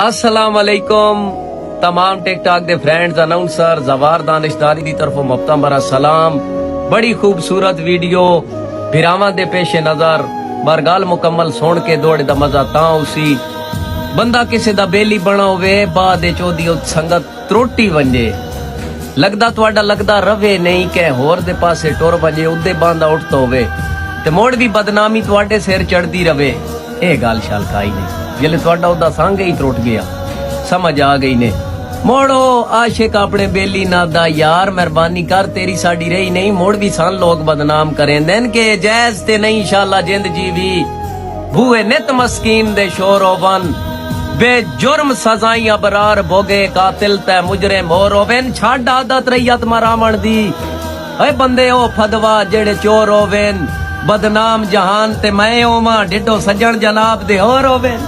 अस्सलाम वालेकुम तमाम टिकटॉक दे फ्रेंड्स अनाउंसर जवार दानिशदारी दी तरफों मफ्ता बरा सलाम। बड़ी खूबसूरत वीडियो भिरावां दे पेशे नजर बरगाल मुकम्मल सुन के दौड़ दा मजा तां उसी बंदा किसे दा बेली बना होवे बाद चोदी संगत त्रोटी वंजे लगदा तुहाडा लगदा रवे नहीं के होर दे पासे टुर वंजे उदे बांदा उठता होवे ते मोड़ दी बदनामी तुहाडे सिर चढ़दी रवे। ए गल शाल खाई नहीं जिले तुहाडा उदा संग ही त्रुट गया समझ आ गई ने मोड़ो आशिक अपने बेली ना दा यार मेहरबानी कर तेरी साड़ी रही नहीं मोड़ भी सान लोग बदनाम करें देन के जैज ते नहीं शाला जिंद जीवी भूए नित मस्कीन दे शोर ओवन बेजुर्म सजाई अबरार भोगे कातिल ते मुजरिम हो रोवेन छाड़ आदत रैयत मरावण दी ए बंदे ओ फदवा जेड़े चोर होवेन बदनाम जहान ते मैं ओमा डिडो सजन जनाब दे हो रोवेन।